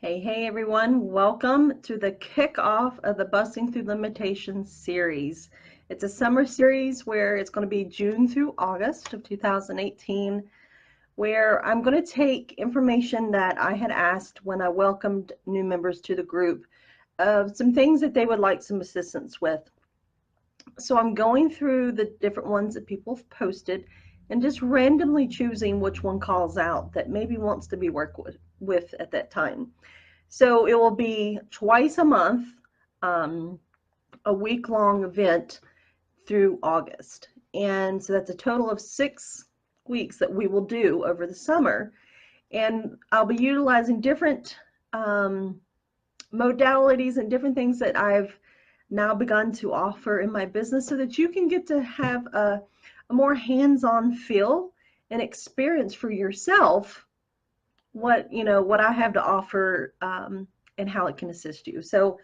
Hey everyone, welcome to the kickoff of the Busting Through Limitations series. It's a summer series where it's going to be June through August of 2018, where I'm going to take information that I had asked when I welcomed new members to the group of some things that they would like some assistance with. So I'm going through the different ones that people have posted and just randomly choosing which one calls out that maybe wants to be worked with at that time. So it will be twice a month, a week-long event through August. And so that's a total of 6 weeks that we will do over the summer. And I'll be utilizing different modalities and different things that I've now begun to offer in my business so that you can get to have a more hands-on feel and experience for yourself what I have to offer and how it can assist you. So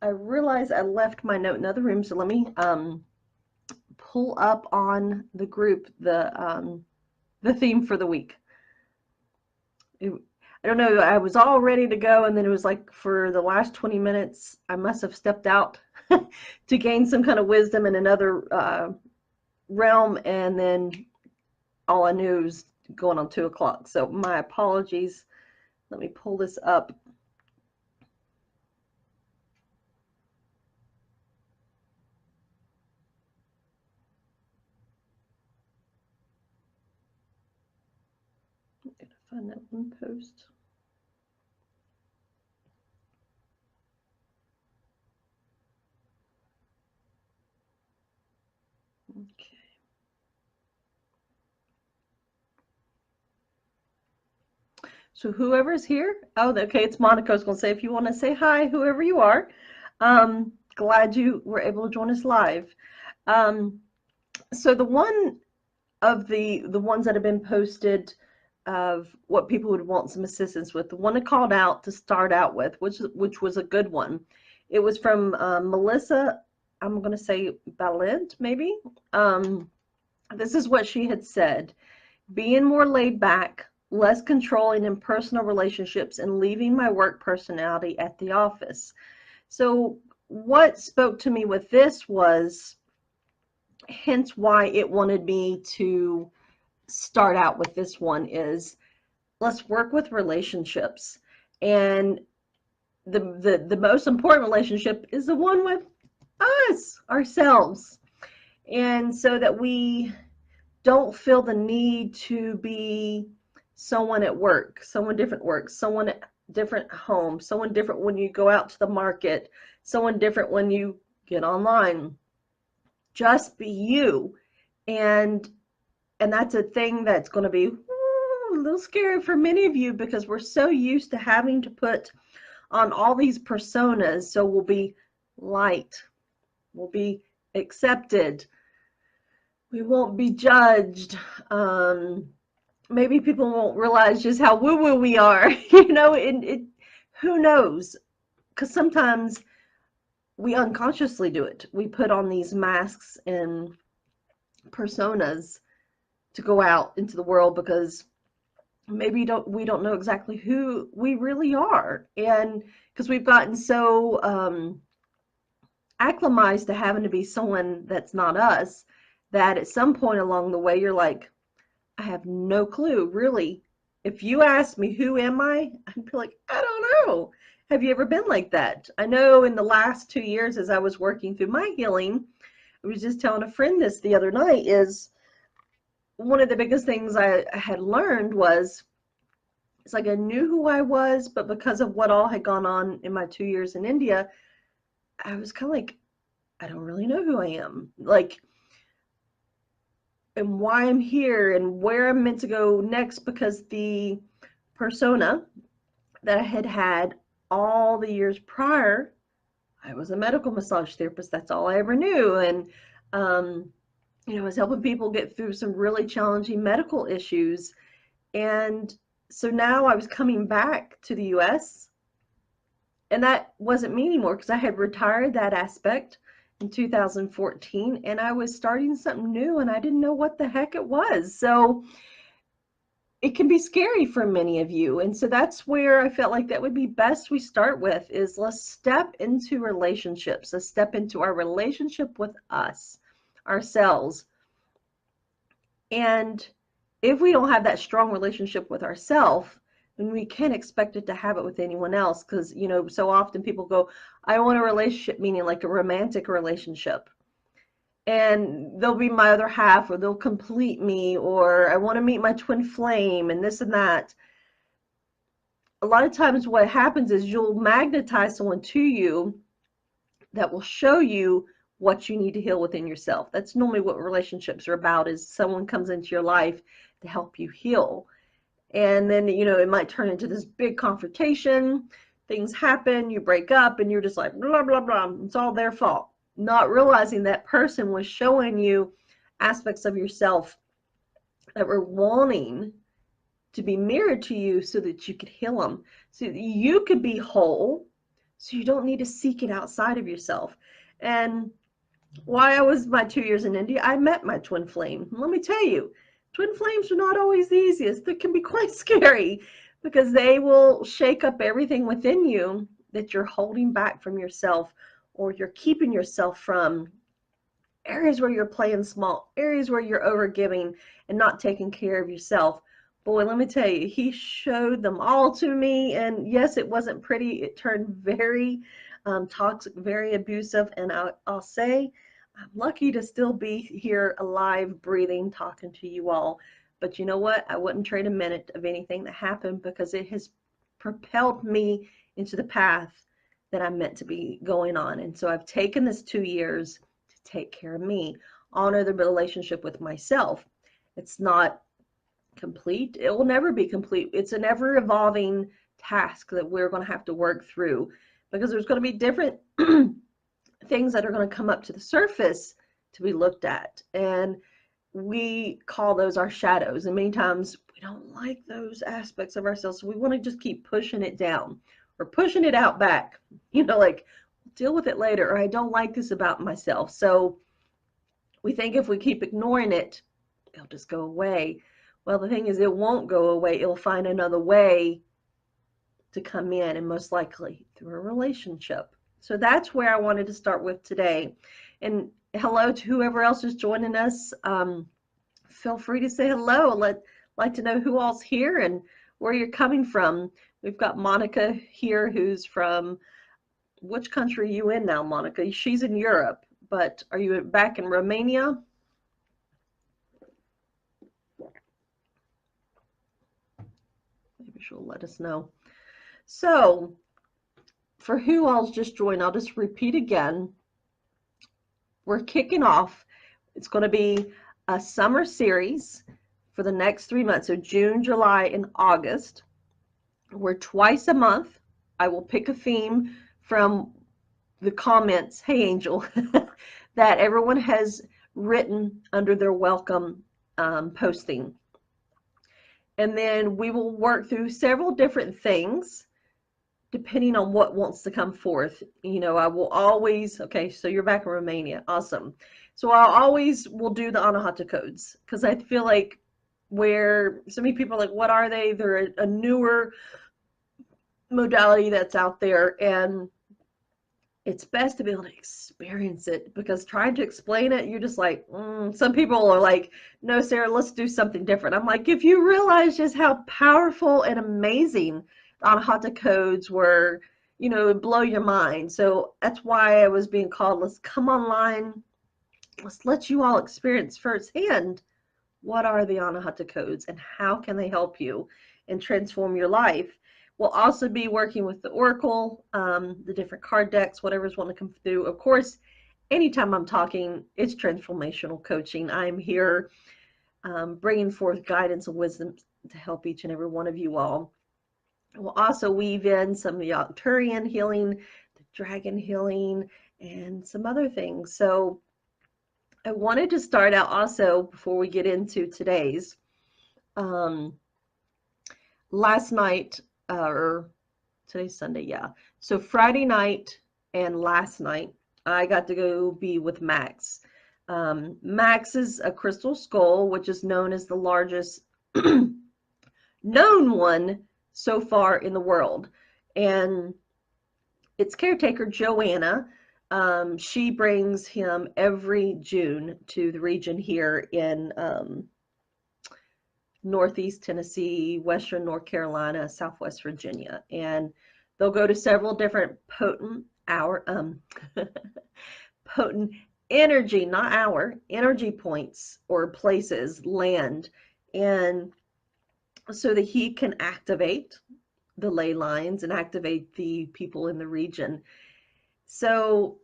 I realized I left my note in the other room, so let me pull up on the group the theme for the week. I don't know, I was all ready to go, and then it was like for the last 20 minutes I must have stepped out to gain some kind of wisdom in another realm, and then all I knew was going on 2 o'clock. So my apologies. Let me pull this up. I'm going to find that one post. Okay. So whoever's here, oh, okay, it's Monica. I was going to say, if you want to say hi, whoever you are, glad you were able to join us live. So the one of the ones that have been posted of what people would want some assistance with, the one I called out to start out with, which was a good one. It was from Melissa, I'm going to say Balint, maybe. This is what she had said: being more laid back, less controlling in personal relationships, and leaving my work personality at the office. So what spoke to me with this was, hence why it wanted me to start out with this one, is let's work with relationships. And the most important relationship is the one with us, ourselves. And so that we don't feel the need to be someone at work, someone different home, someone different when you go out to the market, someone different when you get online. Just be you. And that's a thing that's going to be a little scary for many of you, because we're so used to having to put on all these personas. So we'll be liked, we'll be accepted, we won't be judged. Maybe people won't realize just how woo-woo we are, who knows? Because sometimes we unconsciously do it. We put on these masks and personas to go out into the world because maybe we don't know exactly who we really are, and because we've gotten so acclimatized to having to be someone that's not us, that at some point along the way you're like, I have no clue, really. If you ask me who am I, I'd be like, I don't know. Have you ever been like that? I know in the last 2 years as I was working through my healing, I was just telling a friend this the other night, is one of the biggest things I had learned was, it's like I knew who I was, but because of what all had gone on in my 2 years in India, I was kind of like, I don't really know who I am. Like, and why I'm here and where I'm meant to go next, because the persona that I had had all the years prior, I was a medical massage therapist. That's all I ever knew. And, I was helping people get through some really challenging medical issues. And so now I was coming back to the US, and that wasn't me anymore, because I had retired that aspect in 2014, and I was starting something new, and I didn't know what the heck it was. So it can be scary for many of you. And so that's where I felt like that would be best we start with is let's step into relationships. Let's step into our relationship with us, ourselves. And if we don't have that strong relationship with ourselves, then we can't expect it to have it with anyone else. Because, you know, so often people go, I want a relationship, meaning like a romantic relationship. And they'll be my other half, or they'll complete me, or I want to meet my twin flame, and this and that. A lot of times what happens is you'll magnetize someone to you that will show you what you need to heal within yourself. That's normally what relationships are about, is someone comes into your life to help you heal. And then, you know, it might turn into this big confrontation. Things happen, you break up, and you're just like, blah, blah, blah. It's all their fault. Not realizing that person was showing you aspects of yourself that were wanting to be mirrored to you so that you could heal them, so that you could be whole, so you don't need to seek it outside of yourself. And while I was my 2 years in India, I met my twin flame. Let me tell you, twin flames are not always the easiest. They can be quite scary because they will shake up everything within you that you're holding back from yourself, or you're keeping yourself from, areas where you're playing small, areas where you're overgiving and not taking care of yourself. Boy, let me tell you, he showed them all to me. And yes, it wasn't pretty. It turned very toxic, very abusive. And I'll say, I'm lucky to still be here alive, breathing, talking to you all. But you know what? I wouldn't trade a minute of anything that happened, because it has propelled me into the path that I'm meant to be going on. And so I've taken this 2 years to take care of me, honor the relationship with myself. It's not complete. It will never be complete. It's an ever evolving task that we're going to have to work through, because there's going to be different things that are going to come up to the surface to be looked at. And we call those our shadows. And many times we don't like those aspects of ourselves. So we want to just keep pushing it down or pushing it out back, you know, like deal with it later, or I don't like this about myself. So we think if we keep ignoring it, it'll just go away. Well, the thing is, it won't go away. It'll find another way to come in, and most likely through a relationship. So that's where I wanted to start with today. And hello to whoever else is joining us. Feel free to say hello. Like to know who all's here and where you're coming from. We've got Monica here, who's from, which country are you in now, Monica? She's in Europe, but are you back in Romania? Maybe she'll let us know. So for who all's just joined, I'll just repeat again. We're kicking off. It's going to be a summer series for the next 3 months, so June, July, and August. We're twice a month. I will pick a theme from the comments, hey Angel, that everyone has written under their welcome posting. And then we will work through several different things depending on what wants to come forth. You know, I will always, okay, so you're back in Romania. Awesome. So I always will do the Anahata codes, because I feel like where so many people are like, what are they? They're a newer modality that's out there, and it's best to be able to experience it, because trying to explain it, you're just like, some people are like, no, Sarah, let's do something different. I'm like, if you realize just how powerful and amazing the Anahata codes were, you know, it'd blow your mind. So that's why I was being called, let's come online, let's let you all experience firsthand what are the Anahata codes and how can they help you and transform your life. We'll also be working with the Oracle, the different card decks, whatever's want to come through. Of course, anytime I'm talking, it's transformational coaching. I'm here bringing forth guidance and wisdom to help each and every one of you all. We'll also weave in some of the Arcturian healing, the dragon healing, and some other things. So I wanted to start out also, before we get into today's, last night, or today's Sunday, yeah. So Friday night and last night, I got to go be with Max. Max is a crystal skull, which is known as the largest known one so far in the world. And its caretaker, Joanna, she brings him every June to the region here in Northeast Tennessee, Western North Carolina, Southwest Virginia. And they'll go to several different potent energy, not hour, energy points or places, land, and so that he can activate the ley lines and activate the people in the region. So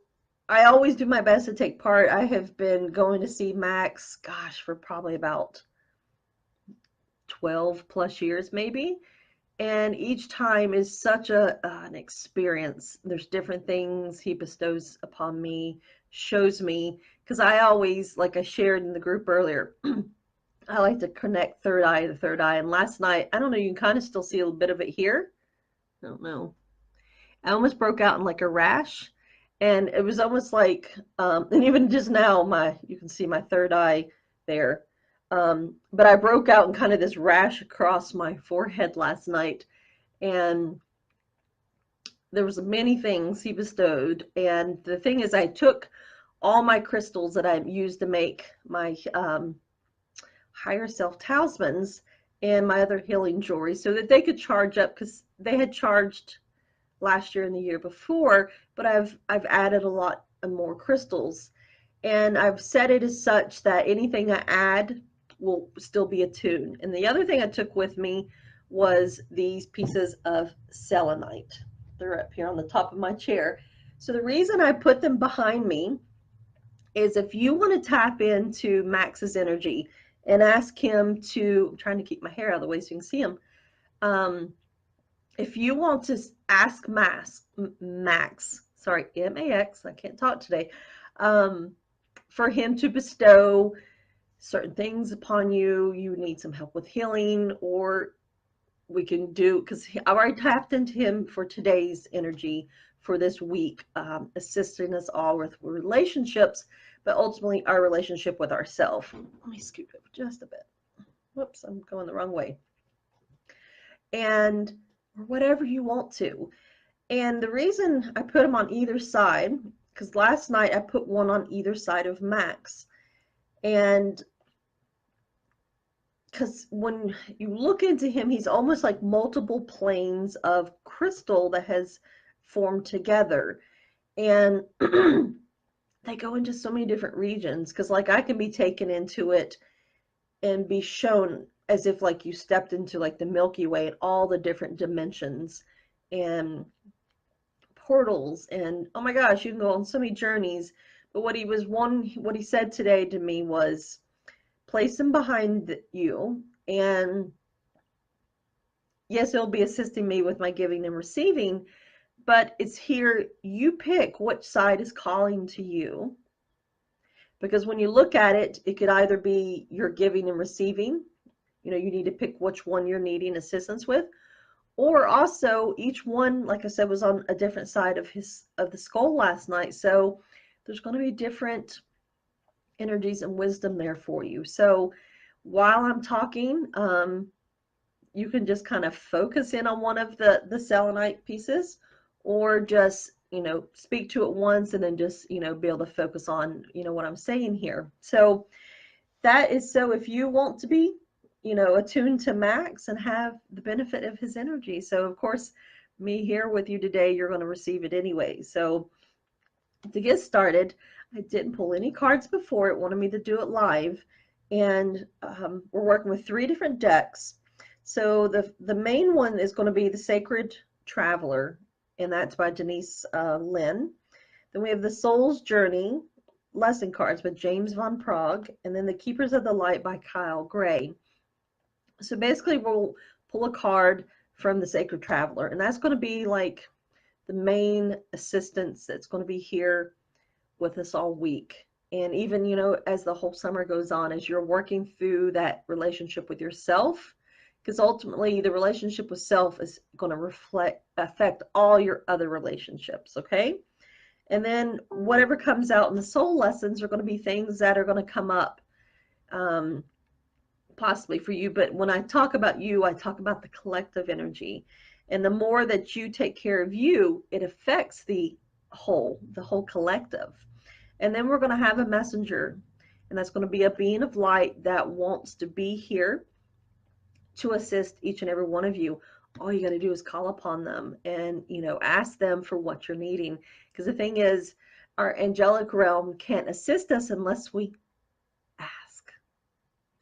I always do my best to take part. I have been going to see Max, gosh, for probably about 12 plus years maybe. And each time is such an experience. There's different things he bestows upon me, shows me, because I always, like I shared in the group earlier, I like to connect third eye to the third eye. And last night, I don't know, you can kind of still see a little bit of it here. I don't know. I almost broke out in like a rash. And it was almost like, and even just now, you can see my third eye there. But I broke out in kind of this rash across my forehead last night. And there was many things he bestowed. And the thing is, I took all my crystals that I used to make my higher self talismans and my other healing jewelry so that they could charge up, because they had charged last year and the year before, but I've added a lot more crystals, and I've set it as such that anything I add will still be attuned. And the other thing I took with me was these pieces of selenite. They're up here on the top of my chair. So the reason I put them behind me is if you want to tap into Max's energy and ask him to, I'm trying to keep my hair out of the way so you can see him. If you want to ask Max, sorry, M-A-X, I can't talk today, for him to bestow certain things upon you, you need some help with healing, or we can do, because I already tapped into him for today's energy for this week, assisting us all with relationships, but ultimately our relationship with ourselves. Let me scoop it just a bit. Whoops, I'm going the wrong way. And or whatever you want to. And the reason I put them on either side, because last night I put one on either side of Max. And because when you look into him, he's almost like multiple planes of crystal that has formed together. And they go into so many different regions, because like I can be taken into it and be shown as if like you stepped into like the Milky Way and all the different dimensions and portals, and oh my gosh, you can go on so many journeys. But what he said today to me was, place them behind you, and yes, it'll be assisting me with my giving and receiving, but it's here, you pick which side is calling to you. Because when you look at it, it could either be you're giving and receiving, you need to pick which one you're needing assistance with, or also each one, like I said, was on a different side of the skull last night. So there's going to be different energies and wisdom there for you. So while I'm talking, you can just kind of focus in on one of the selenite pieces, or just speak to it once and then just be able to focus on what I'm saying here. So that is, so if you want to be attuned to Max and have the benefit of his energy. So of course, me here with you today, you're going to receive it anyway. So to get started, I didn't pull any cards before. It wanted me to do it live, and we're working with 3 different decks. So the main one is going to be the Sacred Traveler, and that's by Denise Lynn. Then we have the Soul's Journey lesson cards by James Von Prague, and then the Keepers of the Light by Kyle Gray. So basically, we'll pull a card from the Sacred Traveler, and that's going to be like the main assistance that's going to be here with us all week. And even, as the whole summer goes on, as you're working through that relationship with yourself, because ultimately the relationship with self is going to affect all your other relationships, okay? And then whatever comes out in the soul lessons are going to be things that are going to come up, possibly for you, but when I talk about you, I talk about the collective energy. And the more that you take care of you, it affects the whole collective. And then we're going to have a messenger, and that's going to be a being of light that wants to be here to assist each and every one of you. All you got to do is call upon them and, ask them for what you're needing. Because the thing is, our angelic realm can't assist us unless we ask.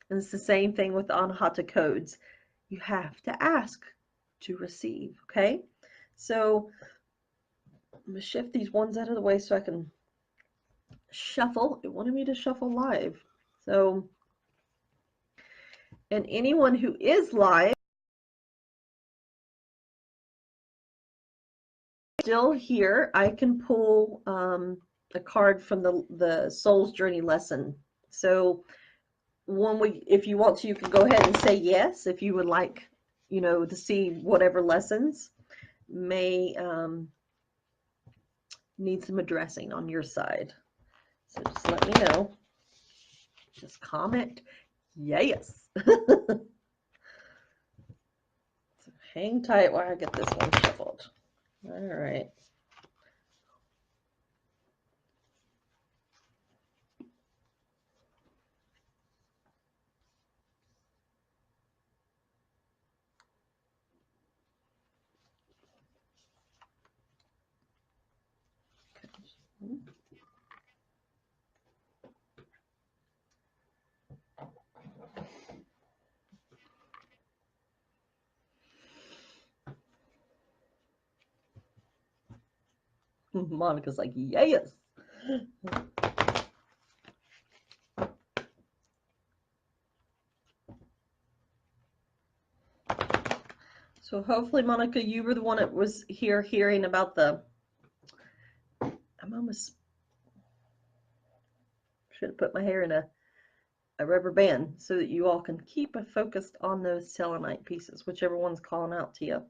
And it's the same thing with the Anahata codes. You have to ask to receive, okay? So I'm going to shift these ones out of the way so I can shuffle. It wanted me to shuffle live. So, and anyone who is live, still here, I can pull a card from the Soul's Journey lesson. So if you want to, you can go ahead and say yes if you would like, to see whatever lessons may need some addressing on your side. So just let me know. Just comment yes. So hang tight while I get this one shuffled. All right. Monica's like, yes. So hopefully, Monica, you were the one that was here hearing about I'm almost should have put my hair in a rubber band so that you all can keep it focused on those selenite pieces, whichever one's calling out to you.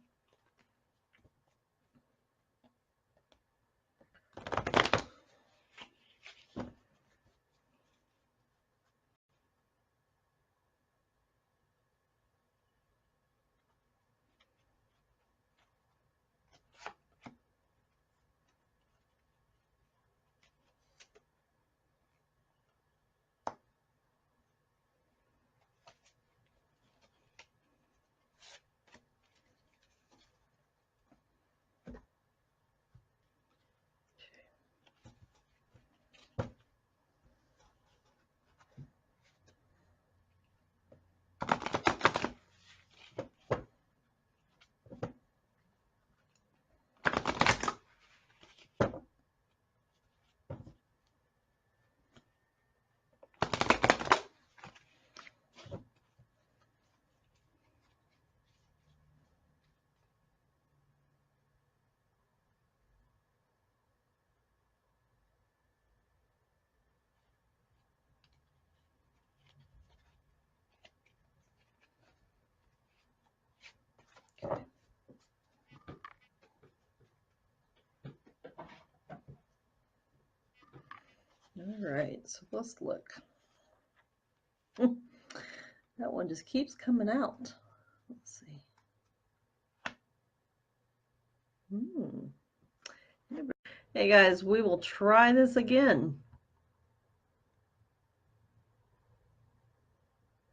All right, so let's look. That one just keeps coming out. Let's see. Hey guys, we will try this again.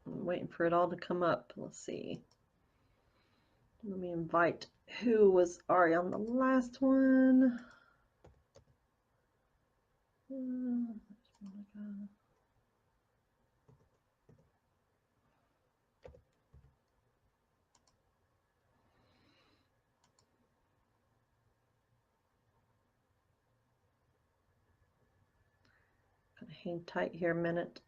I'm waiting for it all to come up. Let's see. Let me invite who was already on the last one. Gonna hang tight here a minute.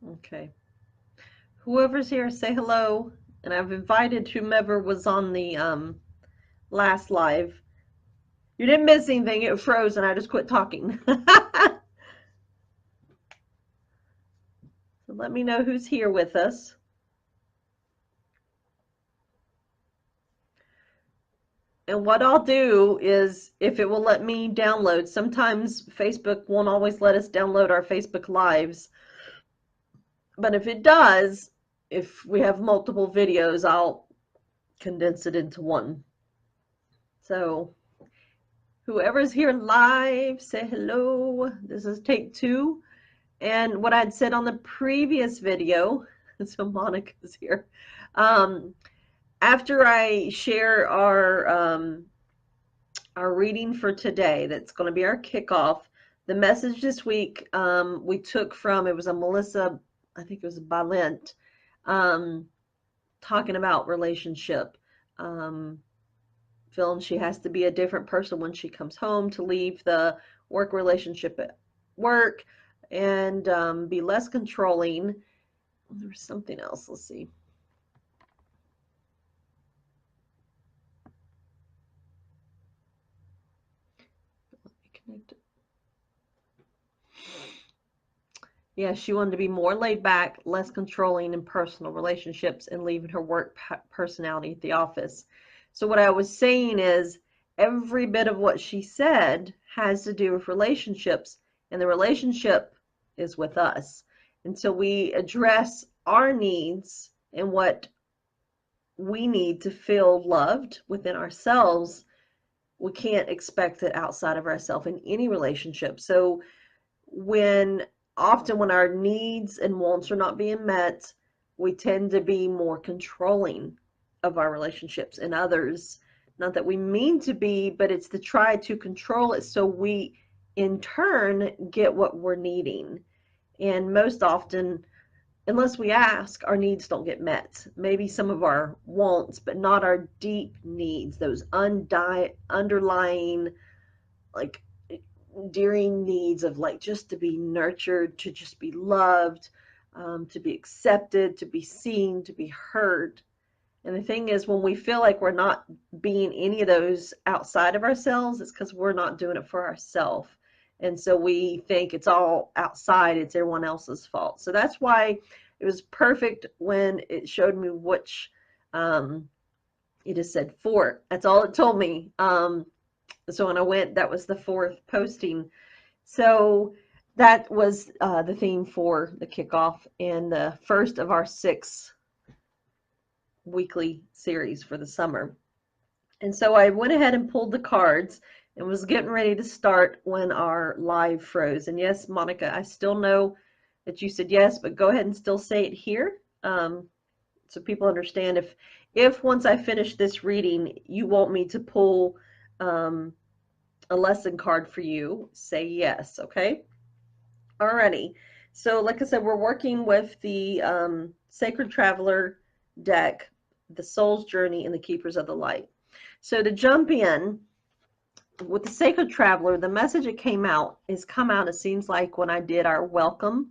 Okay. Whoever's here, say hello. And I've invited whomever was on the last live You didn't miss anything. It froze and I just quit talking. So let me know who's here with us. And what I'll do is, if it will let me download, sometimes Facebook won't always let us download our Facebook Lives. But if it does, if we have multiple videos, I'll condense it into one. So whoever's here live, say hello. This is take 2. And what I'd said on the previous video, so Monica's here. After I share our reading for today, that's going to be our kickoff. The message this week we took from, it was a Melissa, I think it was Balint, talking about relationship. Feeling she has to be a different person when she comes home, to leave the work relationship at work and be less controlling. There was something else. Let's see. Let me connect it. Yeah, she wanted to be more laid back, less controlling in personal relationships, and leaving her work personality at the office. So what I was saying is, every bit of what she said has to do with relationships, and the relationship is with us. Until we address our needs and what we need to feel loved within ourselves, we can't expect it outside of ourselves in any relationship. So often when our needs and wants are not being met, we tend to be more controlling of our relationships and others. Not that we mean to be, but it's to try to control it so we in turn get what we're needing. And most often, unless we ask, our needs don't get met. Maybe some of our wants, but not our deep needs, those underlying, like, endearing needs of, like, just to be nurtured, to just be loved, to be accepted, to be seen, to be heard. And the thing is, when we feel like we're not being any of those outside of ourselves, it's because we're not doing it for ourselves. And so we think it's all outside, it's everyone else's fault. So that's why it was perfect when it showed me which, it just said 4. That's all it told me. So when I went, that was the 4th posting. So that was the theme for the kickoff and the first of our 6 weekly series for the summer. And so I went ahead and pulled the cards and was getting ready to start when our live froze. And yes, Monica, I still know that you said yes, but go ahead and still say it here, so people understand. If once I finish this reading, you want me to pull a lesson card for you, say yes, okay? Alrighty. So like I said, we're working with the Sacred Traveler deck, the Soul's Journey, and the Keepers of the Light. So to jump in, with the Sacred Traveler, the message that came out is come out, it seems like, when I did our welcome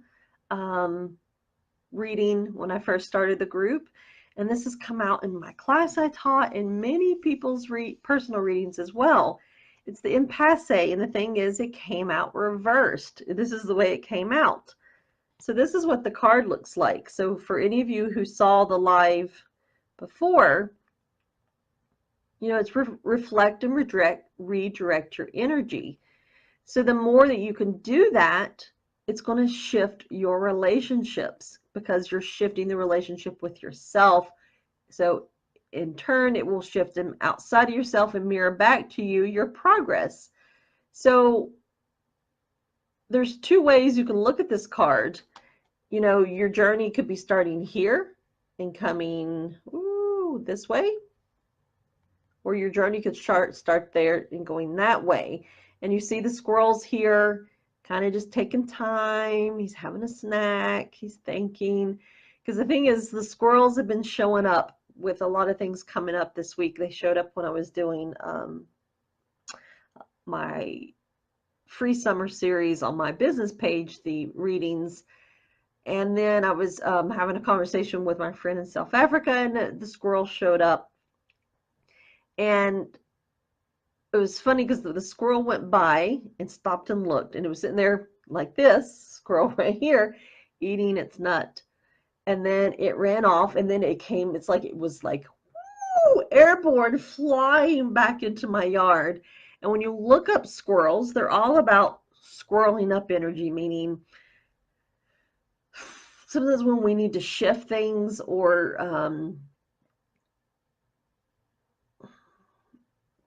reading when I first started the group. And this has come out in my class I taught, in many people's personal readings as well. It's the impasse, and the thing is, it came out reversed. This is the way it came out. So this is what the card looks like. So for any of you who saw the live before, you know, it's reflect and redirect your energy. So the more that you can do that, it's going to shift your relationships, because you're shifting the relationship with yourself. So in turn, it will shift them outside of yourself and mirror back to you your progress. So there's 2 ways you can look at this card. You know, your journey could be starting here and coming this way, or your journey could start there and going that way. And you see the squirrels here kind of just taking time. He's having a snack. He's thinking. Because the thing is, the squirrels have been showing up with a lot of things coming up this week. They showed up when I was doing my free summer series on my business page, the readings. And then I was having a conversation with my friend in South Africa, and the squirrel showed up. And it was funny because the squirrel went by and stopped and looked, and it was sitting there like this squirrel right here eating its nut. And then it ran off, and then it came, it's like it was like woo, airborne, flying back into my yard. And when you look up squirrels, they're all about squirreling up energy, meaning sometimes when we need to shift things or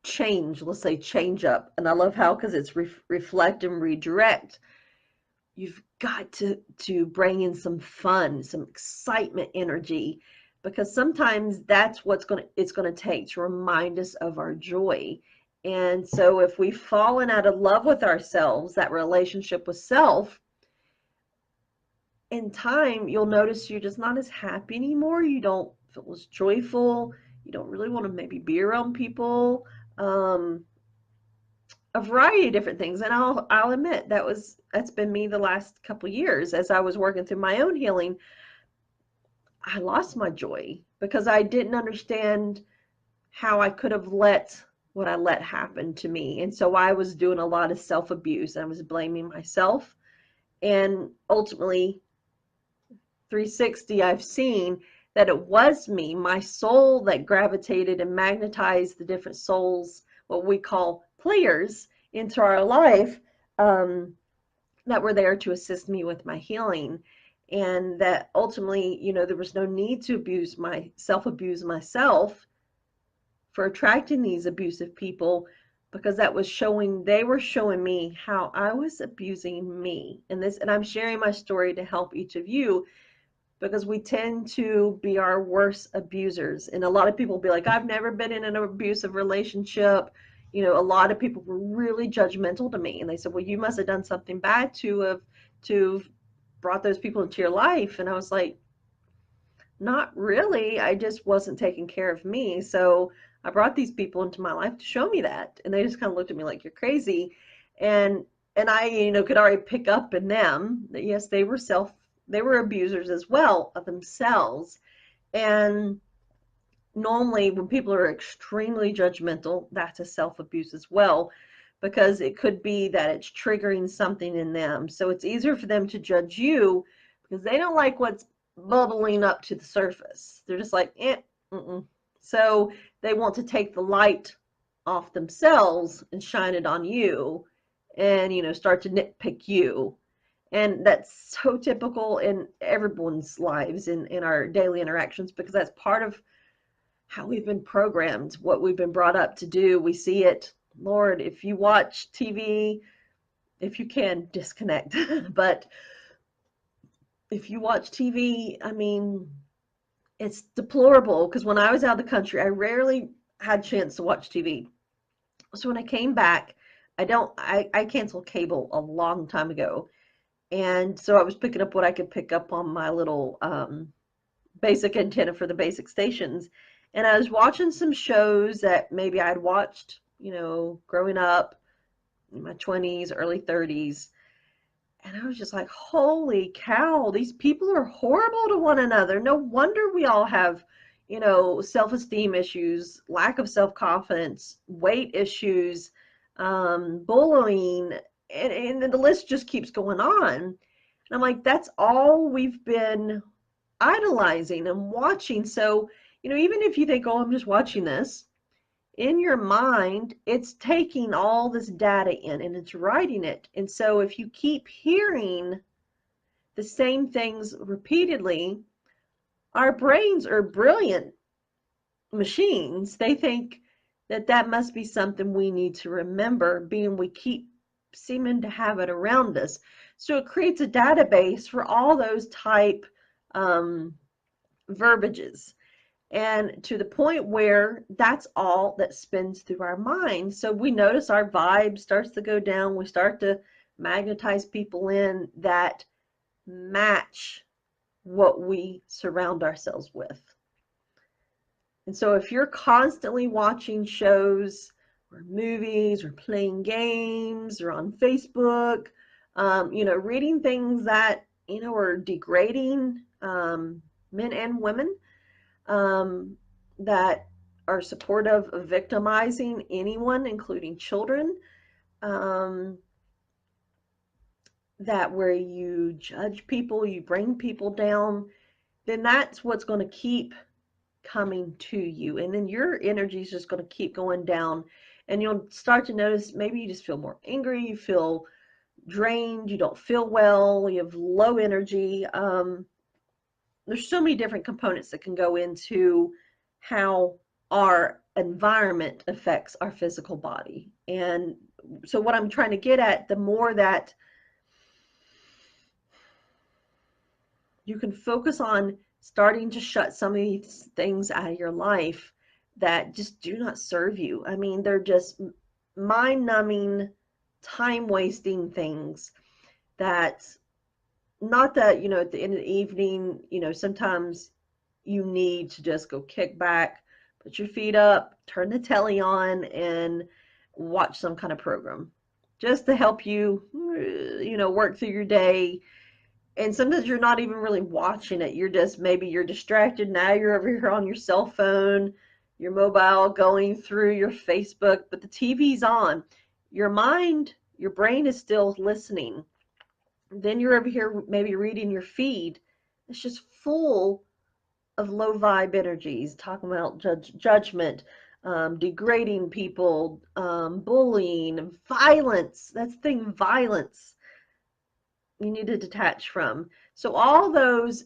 change, let's say change up. And I love how, because it's reflect and redirect, you've got to bring in some fun, some excitement energy, because sometimes that's what's going to it's going to take to remind us of our joy. And so if we've fallen out of love with ourselves, that relationship with self, in time you'll notice you're just not as happy anymore. You don't feel as joyful. You don't really want to maybe be around people. Um, a variety of different things. And I'll admit that's been me the last couple of years as I was working through my own healing. I lost my joy because I didn't understand how I could have let what I let happen to me. And so I was doing a lot of self-abuse. I was blaming myself. And ultimately, 360, I've seen that it was me, my soul, that gravitated and magnetized the different souls, what we call players, into our life, that were there to assist me with my healing. And that ultimately, there was no need to abuse myself for attracting these abusive people, because they were showing me how I was abusing me. And I'm sharing my story to help each of you, because we tend to be our worst abusers. And a lot of people will be like, I've never been in an abusive relationship. A lot of people were really judgmental to me. And they said, well, you must have done something bad to brought those people into your life. And I was like, not really. I just wasn't taking care of me. So I brought these people into my life to show me that. And they just kind of looked at me like, you're crazy. And I, could already pick up in them that yes, they were abusers as well of themselves. And normally when people are extremely judgmental, that's a self-abuse as well, because it could be that it's triggering something in them. So it's easier for them to judge you because they don't like what's bubbling up to the surface. They're just like, mm-mm. So they want to take the light off themselves and shine it on you, and start to nitpick you. And that's so typical in everyone's lives, in our daily interactions, because that's part of how we've been programmed, what we've been brought up to do. We see it. Lord, if you watch TV, if you can disconnect, but if you watch TV, I mean, it's deplorable, because when I was out of the country, I rarely had a chance to watch TV. So when I came back, I canceled cable a long time ago. And so I was picking up what I could pick up on my little basic antenna for the basic stations. And I was watching some shows that maybe I'd watched, growing up in my 20s, early 30s. And I was just like, holy cow, these people are horrible to one another. No wonder we all have, self-esteem issues, lack of self-confidence, weight issues, bullying, and the list just keeps going on. And I'm like, that's all we've been idolizing and watching. So, even if you think, oh, I'm just watching this, in your mind, it's taking all this data in and it's writing it. And so if you keep hearing the same things repeatedly, our brains are brilliant machines. They think that must be something we need to remember, being we keep seeming to have it around us. So it creates a database for all those type verbiages, and to the point where that's all that spins through our mind. So we notice our vibe starts to go down. We start to magnetize people in that match what we surround ourselves with. And so if you're constantly watching shows or movies or playing games or on Facebook, reading things that, are degrading men and women, that are supportive of victimizing anyone, including children, um, that where you judge people, you bring people down, then that's what's going to keep coming to you. And then your energy is just going to keep going down. And you'll start to notice maybe you just feel more angry, you feel drained, you don't feel well, you have low energy. There's so many different components that can go into how our environment affects our physical body. And so what I'm trying to get at, the more that you can focus on starting to shut some of these things out of your life that just do not serve you. I mean, they're just mind-numbing, time-wasting things that, not that, at the end of the evening, sometimes you need to just go kick back, put your feet up, turn the telly on, and watch some kind of program just to help you, work through your day. And sometimes you're not even really watching it. Maybe you're distracted. Now you're over here on your cell phone, your mobile, going through your Facebook, but the TV's on. Your mind, your brain is still listening. Then you're over here maybe reading your feed. It's just full of low vibe energies, talking about judgment, degrading people, bullying, violence. That's the thing, violence. You need to detach from. So all those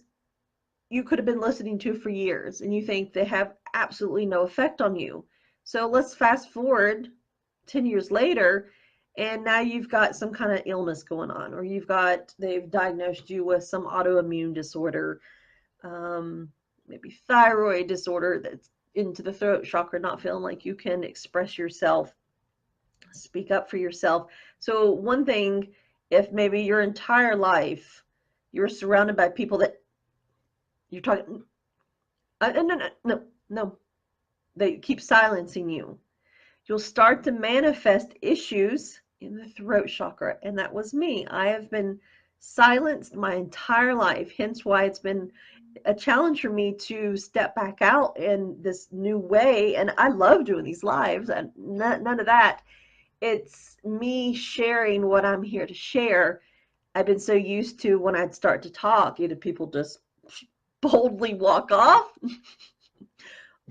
you could have been listening to for years, and you think they have absolutely no effect on you. So let's fast forward 10 years later, and now you've got some kind of illness going on, or they've diagnosed you with some autoimmune disorder, maybe thyroid disorder that's into the throat chakra, not feeling like you can express yourself, speak up for yourself. So one thing, if maybe your entire life you're surrounded by people that you're talking, no, they keep silencing you, you'll start to manifest issues in the throat chakra. And that was me. I have been silenced my entire life, hence why it's been a challenge for me to step back out in this new way. And I love doing these lives, and none of that. It's me sharing what I'm here to share. I've been so used to when I'd start to talk, either people just boldly walk off,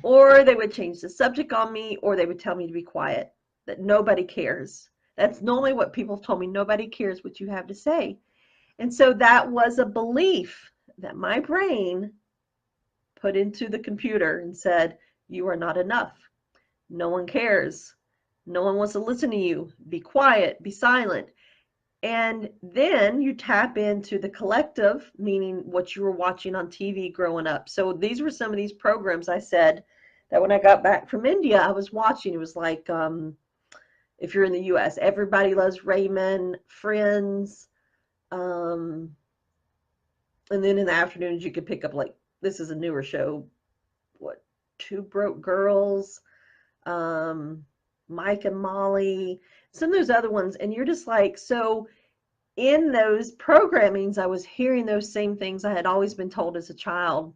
or they would change the subject on me, or they would tell me to be quiet, that nobody cares. That's normally what people told me. Nobody cares what you have to say. And so that was a belief that my brain put into the computer and said, you are not enough. No one cares. No one wants to listen to you. Be quiet, be silent. And then you tap into the collective, meaning what you were watching on TV growing up. So these were some of these programs I said that when I got back from India, I was watching. It was like, if you're in the US, Everybody Loves Raymond, Friends. And then in the afternoons, you could pick up, like, this is a newer show, Two Broke Girls, Mike and Molly, some of those other ones. And you're just like, so in those programmings, I was hearing those same things I had always been told as a child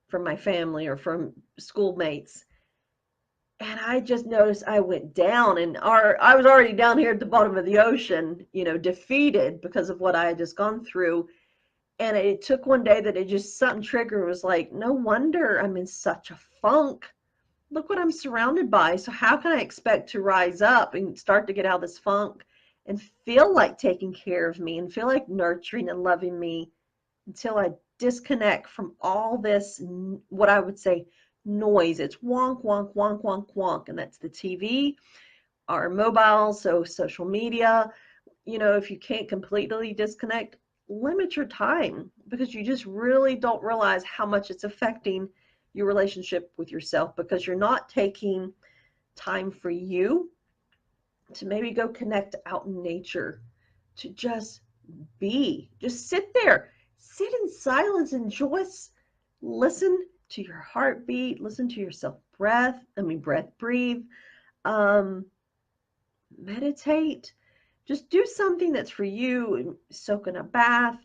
from my family or from schoolmates. And I just noticed I went down, and I was already down here at the bottom of the ocean, defeated because of what I had just gone through. And it took one day that it just, something triggered, was like, no wonder I'm in such a funk. Look what I'm surrounded by. So how can I expect to rise up and start to get out of this funk and feel like taking care of me and feel like nurturing and loving me, until I disconnect from all this, what I would say, noise. It's wonk, wonk, wonk, wonk, wonk. And that's the TV, our mobile, so social media. If you can't completely disconnect, limit your time, because you just really don't realize how much it's affecting your relationship with yourself, because you're not taking time for you to maybe go connect out in nature, to just sit there, sit in silence, and just listen to your heartbeat, listen to yourself breathe, meditate, just do something that's for you. Soak in a bath,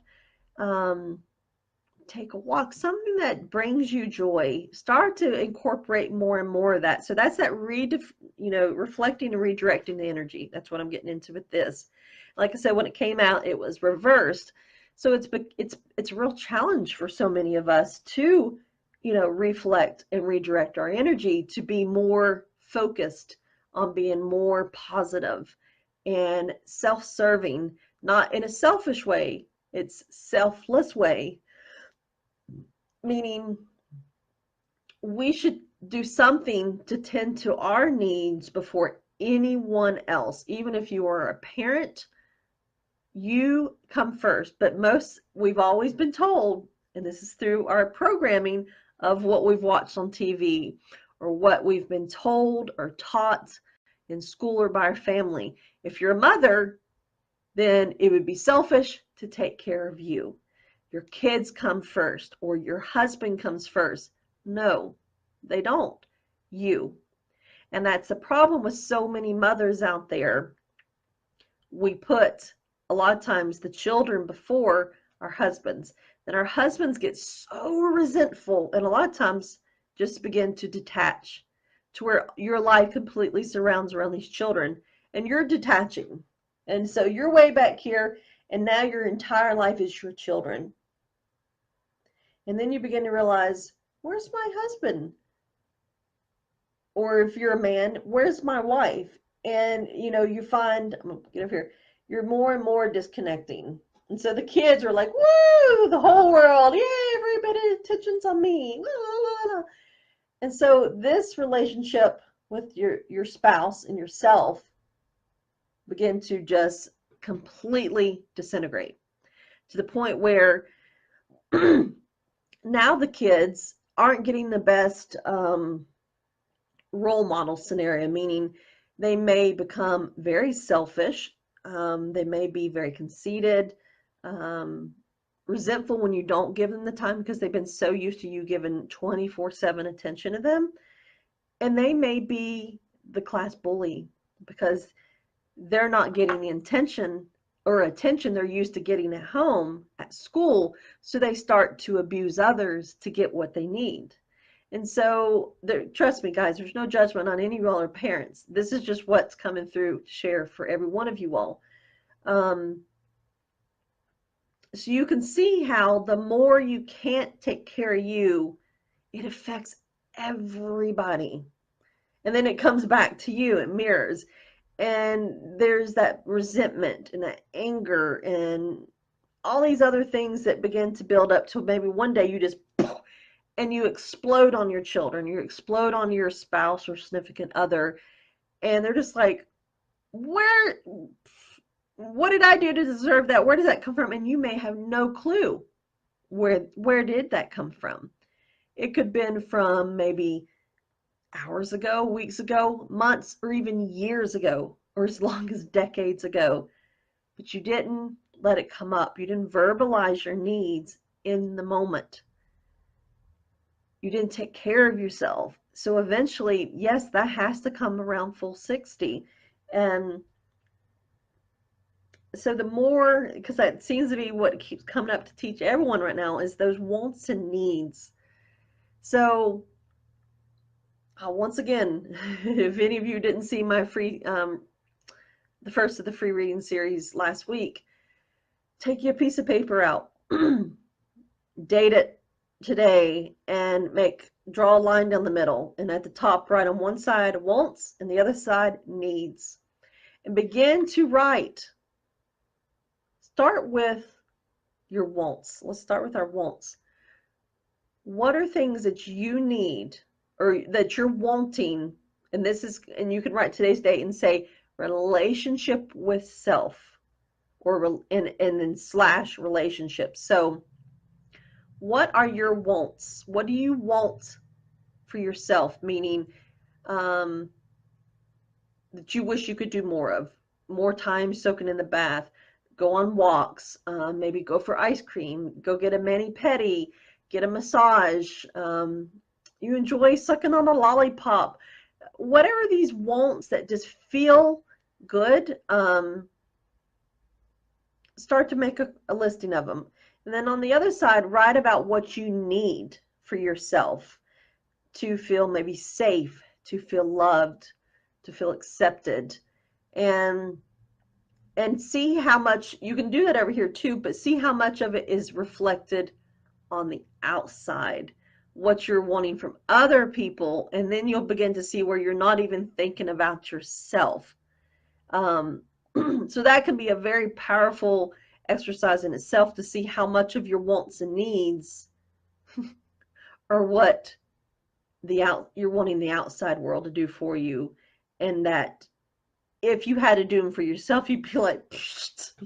take a walk, something that brings you joy. Start to incorporate more and more of that. So that's that reflecting and redirecting the energy. That's what I'm getting into with this. Like I said, when it came out, it was reversed. So it's a real challenge for so many of us to, reflect and redirect our energy to be more focused on being more positive and self-serving, not in a selfish way. It's selfless way, meaning we should do something to tend to our needs before anyone else. Even if you are a parent, you come first. But we've always been told, and this is through our programming of what we've watched on TV or what we've been told or taught in school or by our family. If you're a mother, then it would be selfish to take care of you. Your kids come first, or your husband comes first. No, they don't. You. And that's the problem with so many mothers out there. We put a lot of times the children before our husbands. Then our husbands get so resentful and a lot of times just begin to detach to where your life completely surrounds around these children and you're detaching. And so you're way back here, and now your entire life is your children. And then you begin to realize, where's my husband? Or if you're a man, where's my wife? And, you find, I'm going to get over here, you're more and more disconnecting. And so the kids are like, woo, the whole world, yay, everybody's attention's on me. And so this relationship with your spouse and yourself begin to just completely disintegrate to the point where now the kids aren't getting the best role model scenario, meaning they may become very selfish, they may be very conceited, resentful when you don't give them the time because they've been so used to you giving 24/7 attention to them, and they may be the class bully because they're not getting the attention they're used to getting at home, at school, so they start to abuse others to get what they need. And so, trust me, guys, there's no judgment on any of y'all are parents. This is just what's coming through to share for every one of you all. So you can see how the more you can't take care of you, it affects everybody. And then it comes back to you, it mirrors. And there's that resentment and that anger and all these other things that begin to build up till maybe one day you just and you explode on your children, you explode on your spouse or significant other, and they're just like, what did I do to deserve that? Where does that come from? And you may have no clue where did that come from. It could have been from maybe hours ago, weeks ago, months, or even years ago, or as long as decades ago. But you didn't let it come up. You didn't verbalize your needs in the moment. You didn't take care of yourself. So eventually, yes, that has to come around full 60. And so the more, because that seems to be what keeps coming up to teach everyone right now, is those wants and needs. So once again, if any of you didn't see my free, the first of the free reading series last week, take your piece of paper out, date it today, and draw a line down the middle, and at the top write on one side wants and the other side needs, and begin to write. Start with your wants. Let's start with our wants. What are things that you need or that you're wanting? And you can write today's date and say relationship with self, or and then / relationship. So what are your wants? What do you want for yourself? Meaning that you wish you could do more of. More time soaking in the bath, go on walks, maybe go for ice cream, go get a mani-pedi, get a massage, you enjoy sucking on a lollipop. Whatever these wants that just feel good, start to make a listing of them. And then on the other side, write about what you need for yourself to feel maybe safe, to feel loved, to feel accepted. And see how much you can do that over here too, but see how much of it is reflected on the outside, what you're wanting from other people, and then you'll begin to see where you're not even thinking about yourself. So that can be a very powerful exercise in itself, to see how much of your wants and needs are what you're wanting the outside world to do for you, and that if you had to do them for yourself, you'd be like,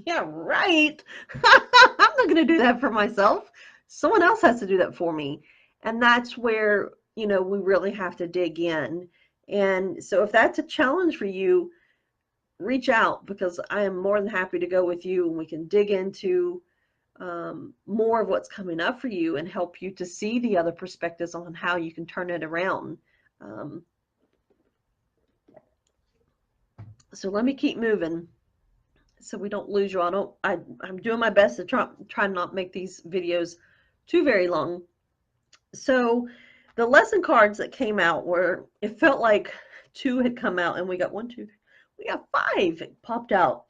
yeah, right. I'm not going to do that for myself. Someone else has to do that for me. And that's where, we really have to dig in. And so if that's a challenge for you, reach out, because I am more than happy to go with you, and we can dig into more of what's coming up for you and help you to see the other perspectives on how you can turn it around. So let me keep moving so we don't lose you. I'm doing my best to try not make these videos too very long. So the lesson cards that came out were, it felt like 2 had come out, and we got 1, 2, 3, we got 5 it popped out.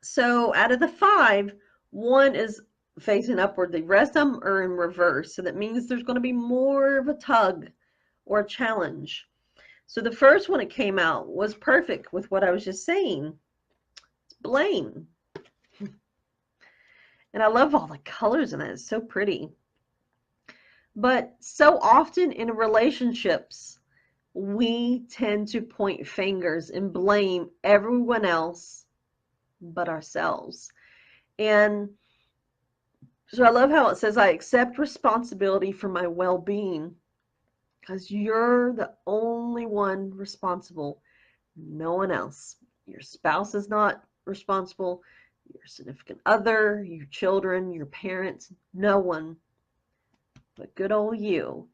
So out of the 5, 1 is facing upward. The rest of them are in reverse. So that means there's going to be more of a tug or a challenge. So the first one that came out was perfect with what I was just saying. It's blame. And I love all the colors in it. It's so pretty. But so often in relationships, we tend to point fingers and blame everyone else but ourselves. And so I love how it says, I accept responsibility for my well-being, because you're the only one responsible, no one else. Your spouse is not responsible, your significant other, your children, your parents, no one but good old you.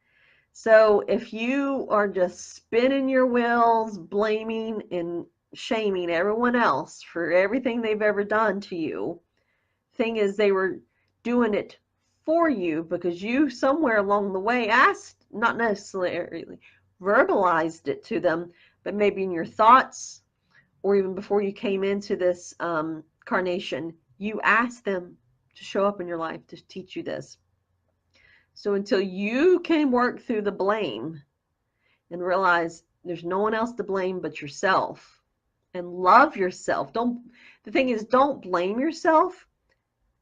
So if you are just spinning your wheels, blaming and shaming everyone else for everything they've ever done to you, thing is, they were doing it for you because you somewhere along the way asked, not necessarily verbalized it to them, but maybe in your thoughts, or even before you came into this carnation, you asked them to show up in your life to teach you this. So until you can work through the blame and realize there's no one else to blame but yourself, and love yourself. The thing is, don't blame yourself.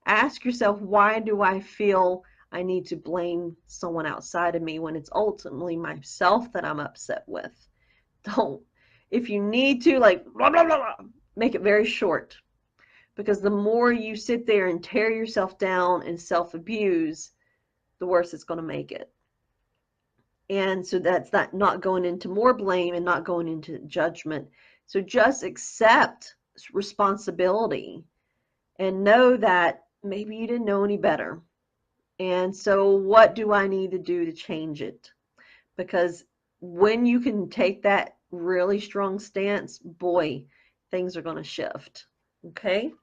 Ask yourself, why do I feel I need to blame someone outside of me when it's ultimately myself that I'm upset with? Don't. If you need to, like, blah, blah, blah, blah, make it very short. Because the more you sit there and tear yourself down and self-abuse, the worse it's going to make it. And so that's not going into more blame and not going into judgment. So just accept responsibility and know that maybe you didn't know any better. And so what do I need to do to change it? Because when you can take that really strong stance, boy, things are going to shift. Okay?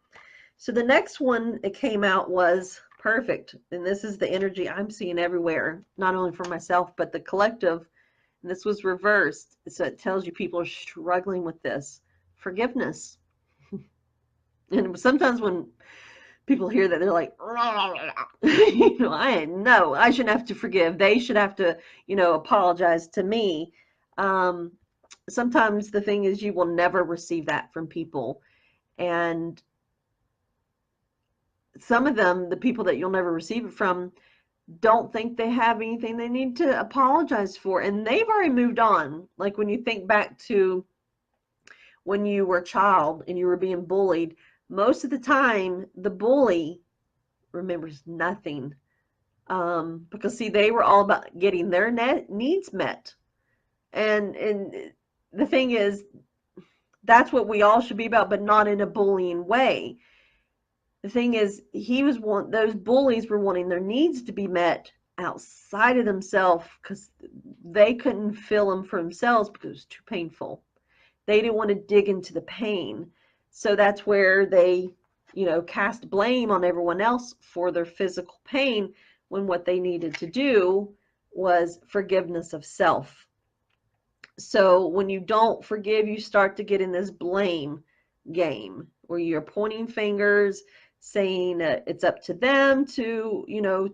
So the next one that came out was perfect. And this is the energy I'm seeing everywhere, not only for myself, but the collective. And this was reversed. So it tells you people are struggling with this. Forgiveness. And sometimes when people hear that, they're like, I shouldn't have to forgive. They should have to, apologize to me. Sometimes the thing is, you will never receive that from people. And some of them, the people that you'll never receive it from, don't think they have anything they need to apologize for. And they've already moved on. Like when you think back to when you were a child and you were being bullied, most of the time the bully remembers nothing, because see, they were all about getting their needs met, and the thing is, that's what we all should be about, but not in a bullying way. The thing is, those bullies were wanting their needs to be met outside of themselves, because they couldn't feel them for themselves because it was too painful. They didn't want to dig into the pain. So that's where they cast blame on everyone else for their physical pain when what they needed to do was forgiveness of self. So when you don't forgive, you start to get in this blame game where you're pointing fingers, saying it's up to them to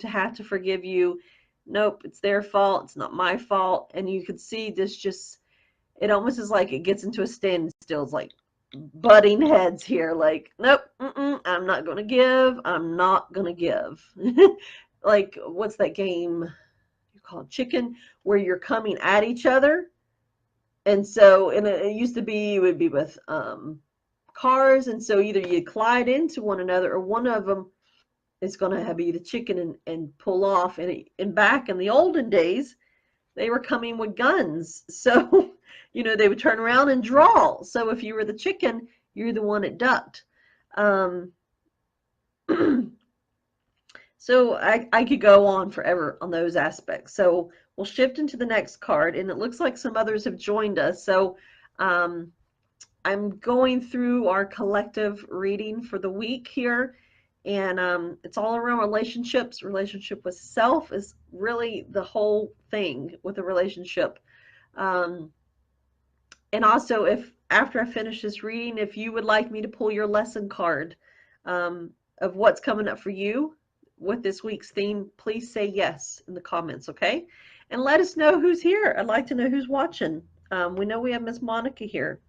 have to forgive you. Nope, it's their fault. It's not my fault. And you could see this just, it almost is like it gets into a standstill. It's like butting heads here. Like, nope, I'm not going to give. I'm not going to give. Like, what's that game you call it? Chicken, where you're coming at each other. And so, and it used to be, it would be with cars. And so either you collide into one another or one of them is going to be the chicken and pull off. And back in the olden days, they were coming with guns. So, they would turn around and draw. So if you were the chicken, you're the one that ducked. So I could go on forever on those aspects. So we'll shift into the next card, and it looks like some others have joined us. So I'm going through our collective reading for the week here, and it's all around relationships. Relationship with self is really the whole thing with a relationship. And also, if after I finish this reading, if you would like me to pull your lesson card of what's coming up for you with this week's theme, please say yes in the comments, okay? And let us know who's here. I'd like to know who's watching. We know we have Miss Monica here.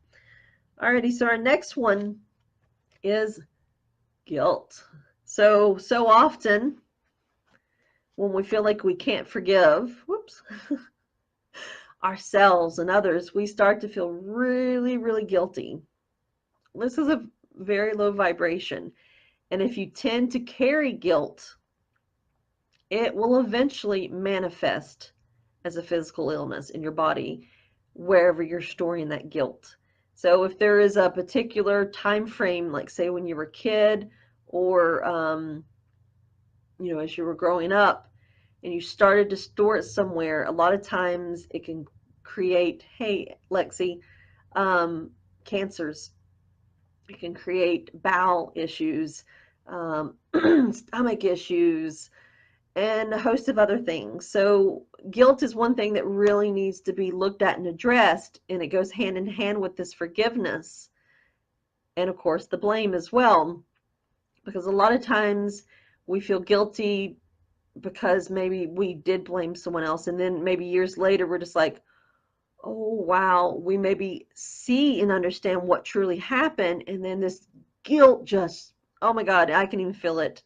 Alrighty, so our next one is guilt. So often when we feel like we can't forgive, ourselves and others, we start to feel really, really guilty. This is a very low vibration. And if you tend to carry guilt, it will eventually manifest as a physical illness in your body, wherever you're storing that guilt. So if there is a particular time frame, like say when you were a kid, or as you were growing up, and you started to store it somewhere, a lot of times it can create, hey, Lexi, cancers. It can create bowel issues, stomach issues, and a host of other things. So guilt is one thing that really needs to be looked at and addressed, and it goes hand in hand with this forgiveness, and of course the blame as well, because a lot of times we feel guilty because maybe we did blame someone else, and then maybe years later we're just like, oh wow, we maybe see and understand what truly happened, and then this guilt just, oh my God, I can even feel it,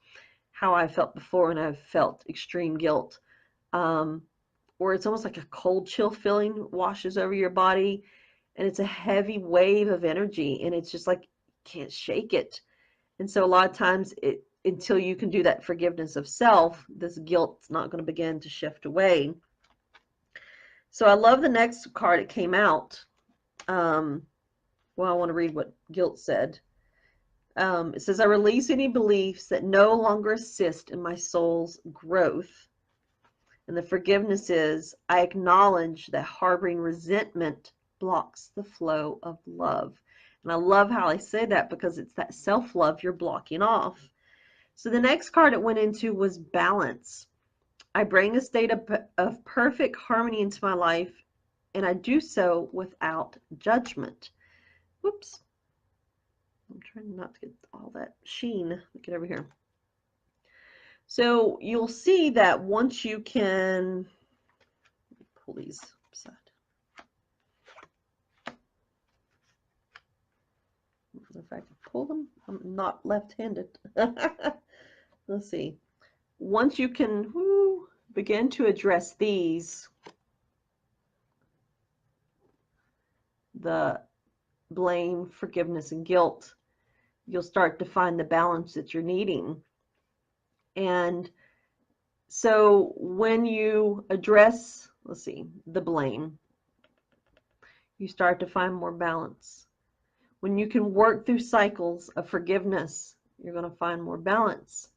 how I felt before, and I've felt extreme guilt, where it's almost like a cold chill feeling washes over your body, and it's a heavy wave of energy, and it's just like you can't shake it. And so a lot of times until you can do that forgiveness of self, this guilt's not going to begin to shift away. So I love the next card that came out. Well, I want to read what guilt said. It says, I release any beliefs that no longer assist in my soul's growth. And the forgiveness is, I acknowledge that harboring resentment blocks the flow of love. And I love how I say that, because it's that self-love you're blocking off. So the next card it went into was balance. I bring a state of perfect harmony into my life, and I do so without judgment. Whoops. I'm trying not to get all that sheen. Get over here. So you'll see that once you can pull these aside. If I can pull them, I'm not left-handed. Let's see. Once you can begin to address these, the blame, forgiveness, and guilt, you'll start to find the balance that you're needing. And so when you address, let's see, the blame, you start to find more balance. When you can work through cycles of forgiveness, you're going to find more balance.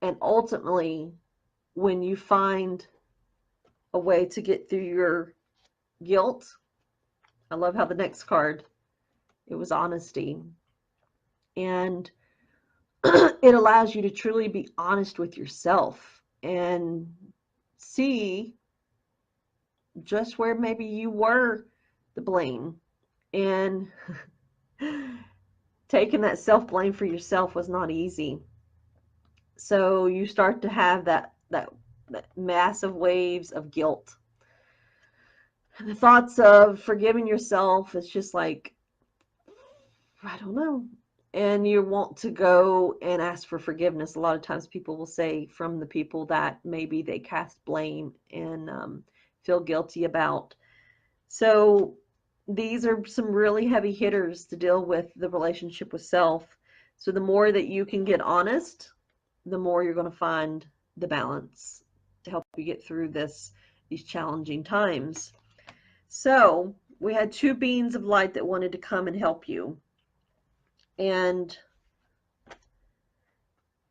And ultimately, when you find a way to get through your guilt, I love how the next card, it was honesty. And it allows you to truly be honest with yourself and see just where maybe you were the blame. And taking that self-blame for yourself was not easy. So you start to have that massive waves of guilt. And the thoughts of forgiving yourself, it's just like, I don't know. And you want to go and ask for forgiveness. A lot of times people will say from the people that maybe they cast blame and feel guilty about. So these are some really heavy hitters to deal with the relationship with self. So the more that you can get honest, the more you're going to find the balance to help you get through these challenging times. So we had two beings of light that wanted to come and help you. And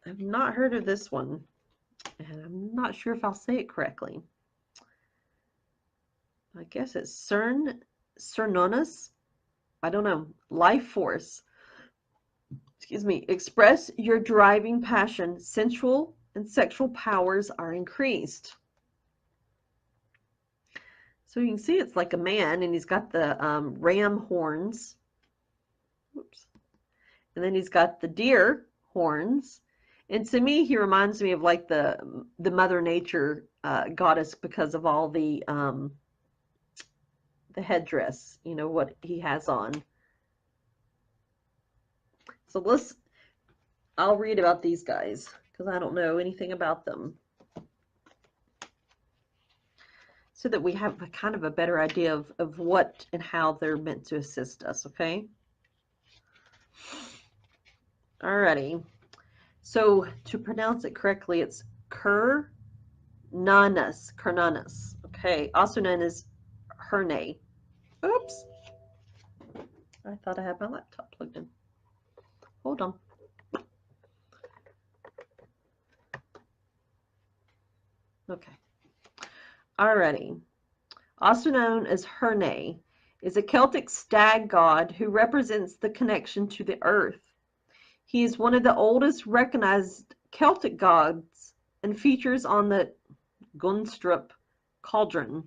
I've not heard of this one, and I'm not sure if I'll say it correctly. I guess it's Cernunnos. I don't know. Life force. Excuse me. Express your driving passion. Sensual and sexual powers are increased. So you can see it's like a man, and he's got the ram horns. Oops. And then he's got the deer horns. And to me, he reminds me of like the Mother Nature goddess because of all the headdress, you know, what he has on. So I'll read about these guys because I don't know anything about them, so that we have a kind of a better idea of what and how they're meant to assist us, okay? Alrighty. So to pronounce it correctly, it's Cernunnos, okay? Also known as Herne. Oops. I thought I had my laptop plugged in. Hold on. Okay. Alrighty. Also known as Herne, is a Celtic stag god who represents the connection to the earth. He is one of the oldest recognized Celtic gods and features on the Gunstrup cauldron,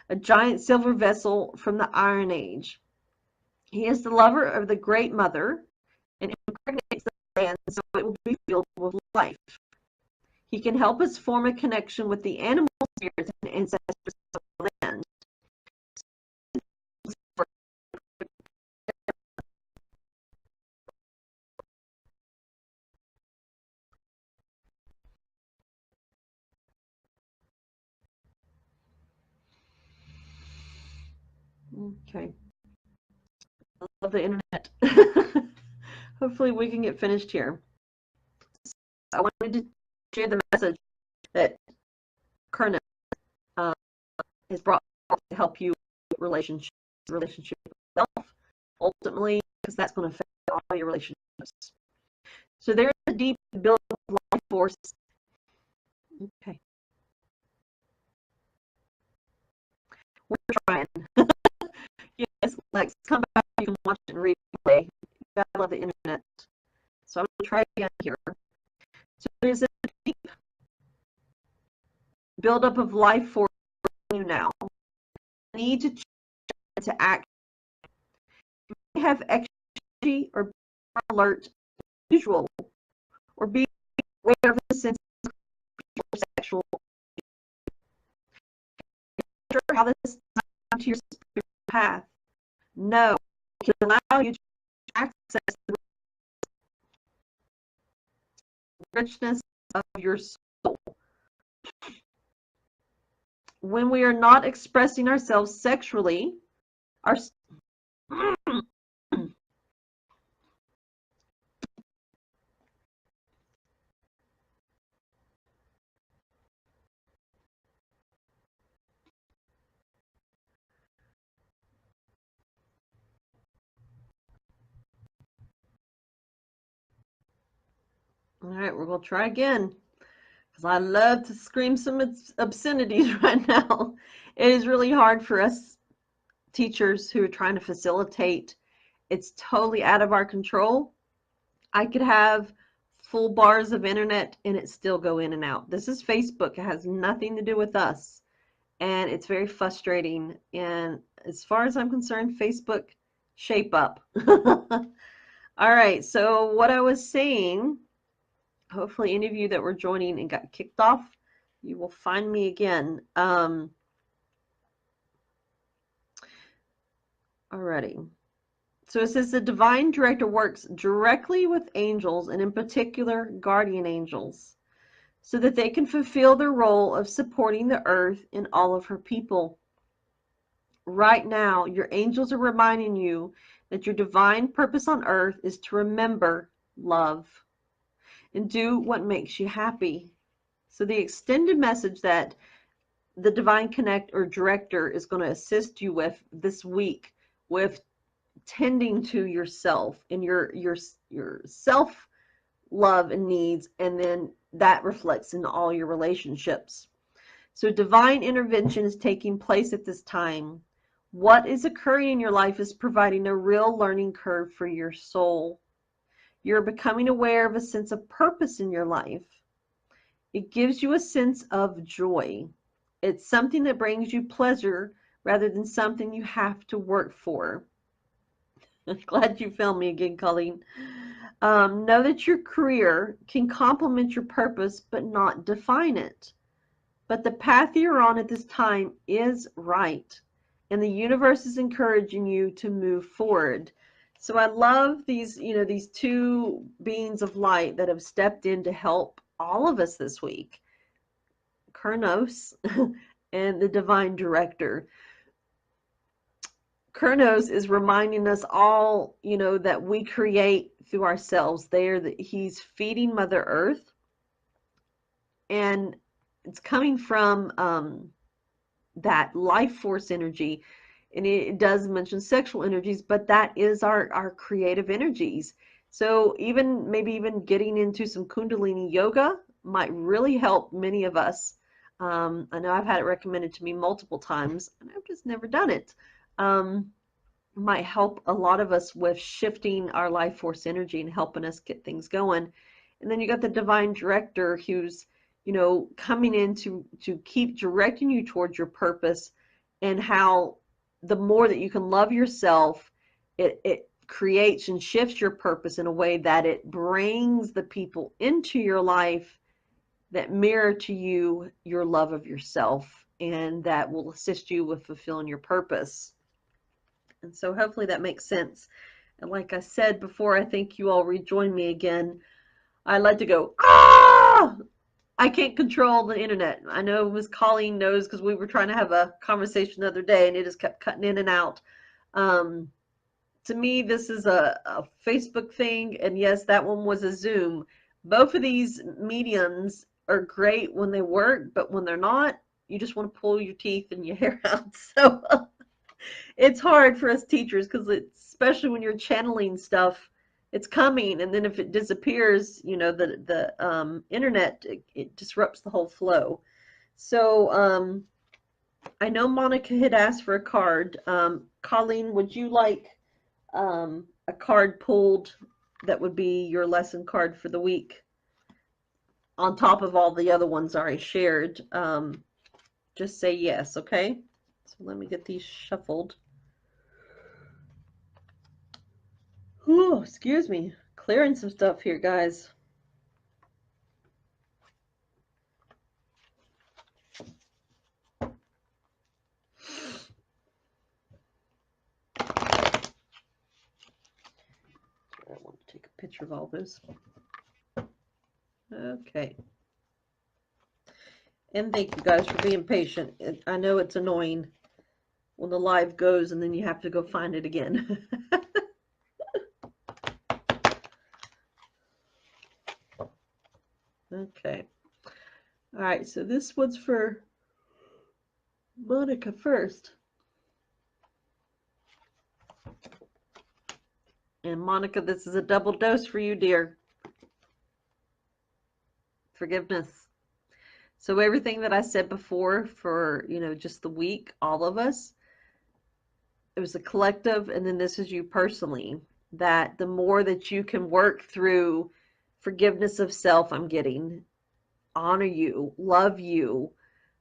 a giant silver vessel from the Iron Age. He is the lover of the Great Mother and impregnates the land so it will be filled with life. He can help us form a connection with the animal spirits and ancestors of the land. Okay. I love the internet. Hopefully we can get finished here. I wanted to share the message that Kernan has brought to help you with relationship with self, ultimately, because that's going to affect all your relationships. So there's a deep build of life force. Okay. We're trying. Yes, Lex, come back. You can watch it and replay. I love the internet. So I'm going to try again here. So there's a deep buildup of life force you now. You need to act. You may have extra or alert, usual, or be aware of the sense of sexual. Sure how this is to your spiritual path. No, it can allow you to access the richness of your soul. When we are not expressing ourselves sexually, our all right, we're going to try again, because I love to scream some obscenities right now. It is really hard for us teachers who are trying to facilitate. It's totally out of our control. I could have full bars of internet and it still go in and out. This is Facebook. It has nothing to do with us. And it's very frustrating. And as far as I'm concerned, Facebook, shape up. All right. So what I was saying, hopefully any of you that were joining and got kicked off, you will find me again. Alrighty. So it says the divine director works directly with angels, and in particular guardian angels, so that they can fulfill their role of supporting the earth and all of her people. Right now, your angels are reminding you that your divine purpose on earth is to remember love and do what makes you happy. So the extended message that the divine connect or director is going to assist you with this week, with tending to yourself and your self love and needs, and then that reflects in all your relationships. So divine intervention is taking place at this time. What is occurring in your life is providing a real learning curve for your soul. You're becoming aware of a sense of purpose in your life. It gives you a sense of joy. It's something that brings you pleasure rather than something you have to work for. Glad you found me again, Colleen. Know that your career can complement your purpose, but not define it. But the path you're on at this time is right, and the universe is encouraging you to move forward. So I love these, these two beings of light that have stepped in to help all of us this week. Kurnos and the divine director. Kurnos is reminding us all, that we create through ourselves. He's feeding Mother Earth, and it's coming from that life force energy. And it does mention sexual energies, but that is our creative energies. So maybe even getting into some Kundalini yoga might really help many of us. I know I've had it recommended to me multiple times, and I've just never done it. Might help a lot of us with shifting our life force energy and helping us get things going. And then you got the divine director who's, coming in to keep directing you towards your purpose, and how the more that you can love yourself, it creates and shifts your purpose in a way that it brings the people into your life that mirror to you your love of yourself, and that will assist you with fulfilling your purpose. And so hopefully that makes sense. And like I said before, I think you all rejoin me again. I like to go, ah! I can't control the internet. I know Ms. Colleen knows, because we were trying to have a conversation the other day and it just kept cutting in and out. To me, this is a Facebook thing, and yes, that one was a Zoom. Both of these mediums are great when they work, but when they're not, you just want to pull your teeth and your hair out. So it's hard for us teachers, because especially when you're channeling stuff, it's coming, and then if it disappears, the internet, it disrupts the whole flow. So I know Monica had asked for a card. Colleen, would you like a card pulled that would be your lesson card for the week, on top of all the other ones I shared? Just say yes, okay? So let me get these shuffled. Oh, excuse me. Clearing some stuff here, guys. I want to take a picture of all this. Okay. And thank you guys for being patient. I know it's annoying when the live goes and then you have to go find it again. Okay. All right, so this one's for Monica first. And Monica, this is a double dose for you, dear. Forgiveness. So everything that I said before for, just the week, all of us, it was a collective, and then this is you personally. that the more that you can work through forgiveness of self, I'm getting, honor you, love you.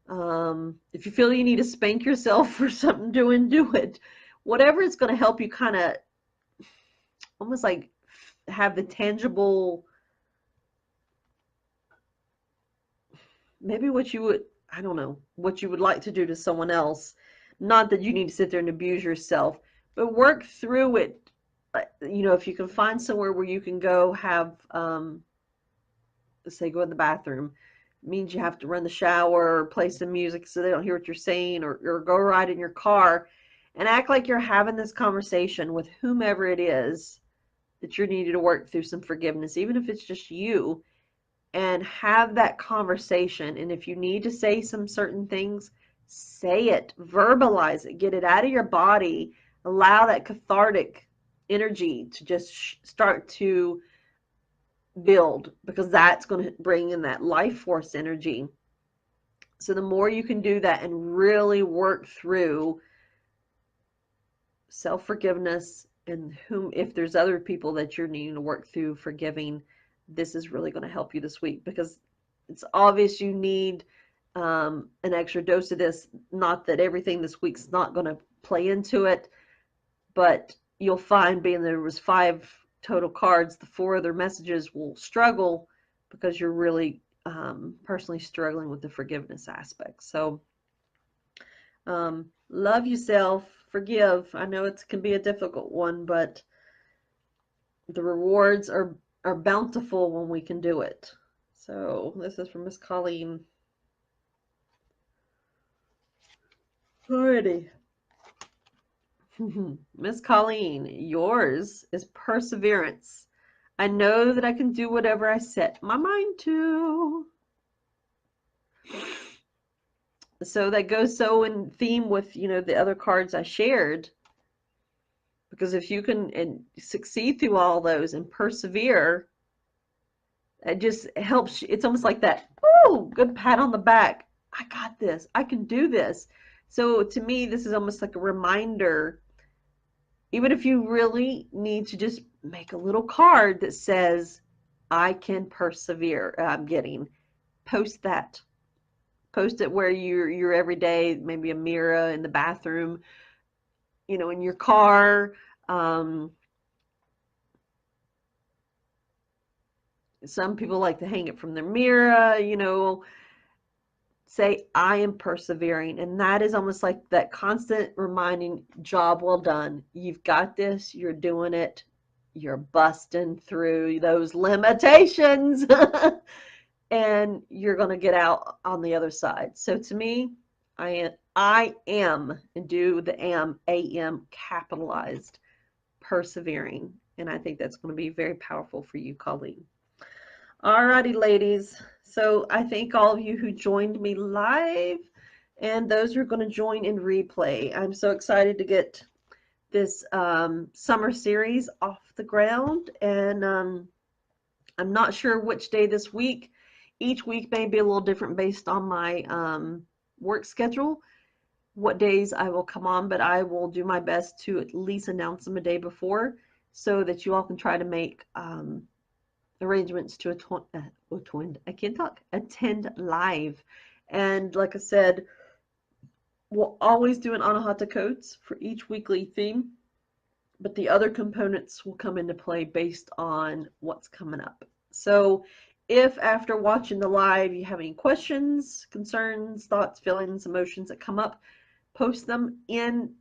If you feel you need to spank yourself for something doing, do it. Whatever is going to help you kind of almost like have the tangible, maybe what you would, I don't know, what you would like to do to someone else. Not that you need to sit there and abuse yourself, but work through it. You know, if you can find somewhere where you can go have, say, go in the bathroom, it means you have to run the shower or play some music so they don't hear what you're saying, or go ride in your car and act like you're having this conversation with whomever it is that you're needing to work through some forgiveness, even if it's just you, and have that conversation. And if you need to say some certain things, say it, verbalize it, get it out of your body, allow that cathartic energy to just start to build, because that's going to bring in that life force energy. So the more you can do that and really work through self-forgiveness, and whom, if there's other people that you're needing to work through forgiving, this is really going to help you this week, because it's obvious you need an extra dose of this. Not that everything this week's not going to play into it, but you'll find, being there was 5 total cards, the 4 other messages will struggle because you're really personally struggling with the forgiveness aspect. So love yourself, forgive. I know it can be a difficult one, but the rewards are bountiful when we can do it. So this is from Miss Colleen. Alrighty. Miss Colleen, yours is perseverance. I know that I can do whatever I set my mind to. So that goes so in theme with, you know, the other cards I shared. Because if you can succeed through all those and persevere, it just helps. It's almost like that, oh, good pat on the back. I got this. I can do this. So to me, this is almost like a reminder. Even if you really need to just make a little card that says, I can persevere. I'm getting, post that. Post it where you're every day, maybe a mirror in the bathroom, you know, in your car. Some people like to hang it from their mirror, you know, say, I am persevering. And that is almost like that constant reminding, job well done. You've got this. You're doing it. You're busting through those limitations. And you're going to get out on the other side. So to me, I am, and do the am capitalized, persevering. And I think that's going to be very powerful for you, Colleen. Alrighty, ladies. So I thank all of you who joined me live and those who are going to join in replay. I'm so excited to get this summer series off the ground, and I'm not sure which day this week. Each week may be a little different based on my work schedule, what days I will come on, but I will do my best to at least announce them a day before so that you all can try to make arrangements to attend live. And like I said, we'll always do an Anahata codes for each weekly theme, but the other components will come into play based on what's coming up. So if after watching the live you have any questions, concerns, thoughts, feelings, emotions that come up, post them in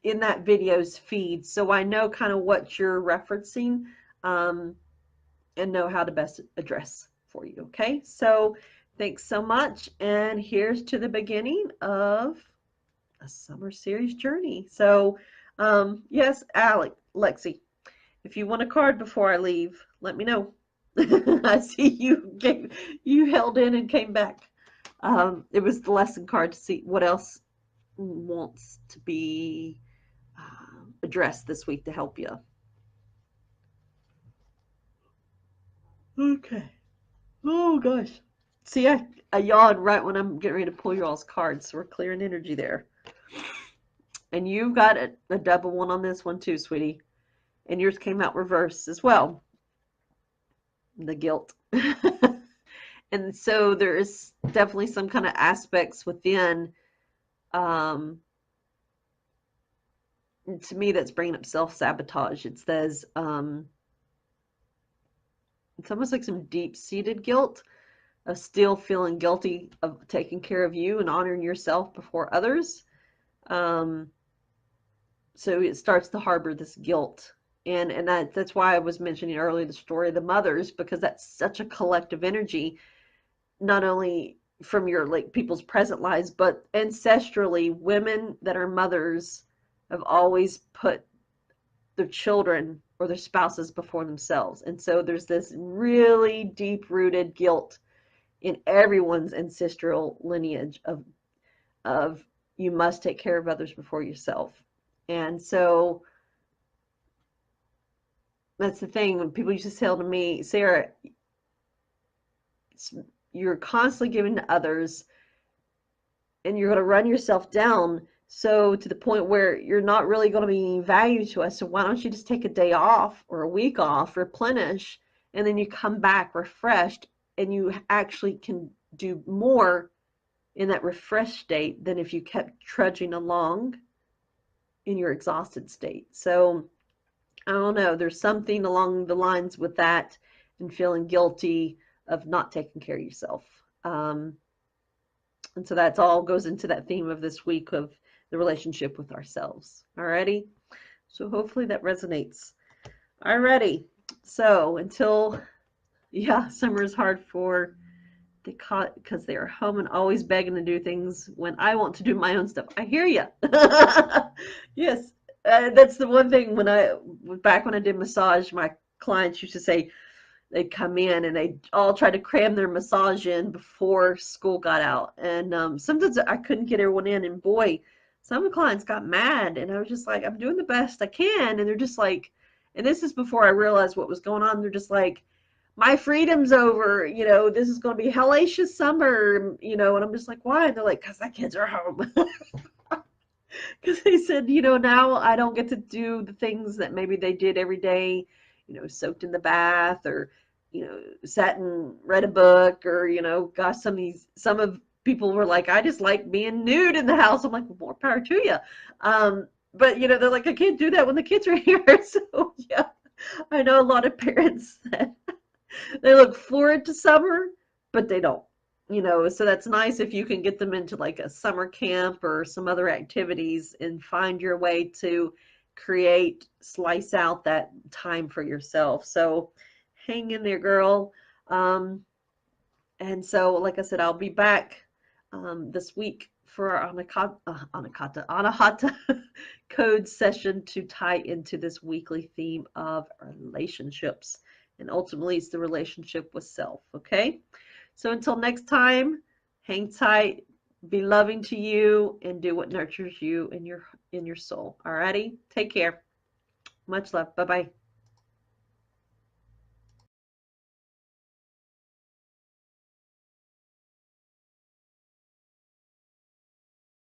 that video's feed so I know kind of what you're referencing, and know how to best address for you. Okay, so thanks so much, and here's to the beginning of a summer series journey. So yes, Lexi, if you want a card before I leave, let me know. I see you held in and came back. It was the lesson card to see what else wants to be addressed this week to help you. Okay. Oh gosh. See, I yawned right when I'm getting ready to pull your all's cards, so we're clearing energy there. And you've got a double one on this one too, sweetie. And yours came out reverse as well, the guilt. And so there is definitely some kind of aspects within, um, to me, that's bringing up self-sabotage. It says, it's almost like some deep-seated guilt of still feeling guilty of taking care of you and honoring yourself before others. Um, so it starts to harbor this guilt. And that's why I was mentioning earlier the story of the mothers, because that's such a collective energy, not only from your like people's present lives, but ancestrally, women that are mothers have always put their children or their spouses before themselves. And so there's this really deep-rooted guilt in everyone's ancestral lineage of you must take care of others before yourself. And so that's the thing when people used to say to me, Sarah, you're constantly giving to others and you're going to run yourself down, so to the point where you're not really going to be value to us. So why don't you just take a day off or a week off, replenish, and then you come back refreshed and you actually can do more in that refreshed state than if you kept trudging along in your exhausted state. So I don't know, there's something along the lines with that and feeling guilty of not taking care of yourself. And so that's all goes into that theme of this week of the relationship with ourselves. Alrighty? So hopefully that resonates. Alrighty. So until, yeah, summer is hard for they caught because they are home and always begging to do things when I want to do my own stuff. I hear you. Yes, that's the one thing back when I did massage, my clients used to say they'd come in and they all try to cram their massage in before school got out. And sometimes I couldn't get everyone in. And boy, some of the clients got mad. And I was just like, I'm doing the best I can. And they're just like, and this is before I realized what was going on. They're just like, my freedom's over, this is going to be hellacious summer, and I'm just like, why? And they're like, because the kids are home. Because they said, now I don't get to do the things that maybe they did every day, soaked in the bath or, sat and read a book or, gosh, some of people were like, I just like being nude in the house. I'm like, well, more power to you. But, they're like, I can't do that when the kids are here. So, yeah, I know a lot of parents that they look forward to summer, but they don't. So that's nice if you can get them into like a summer camp or some other activities and find your way to slice out that time for yourself. So hang in there, girl. And so, like I said, I'll be back this week for our Anahata code session to tie into this weekly theme of relationships. And ultimately, it's the relationship with self, okay? So until next time, hang tight, be loving to you, and do what nurtures you in your soul. Alrighty? Take care. Much love. Bye-bye.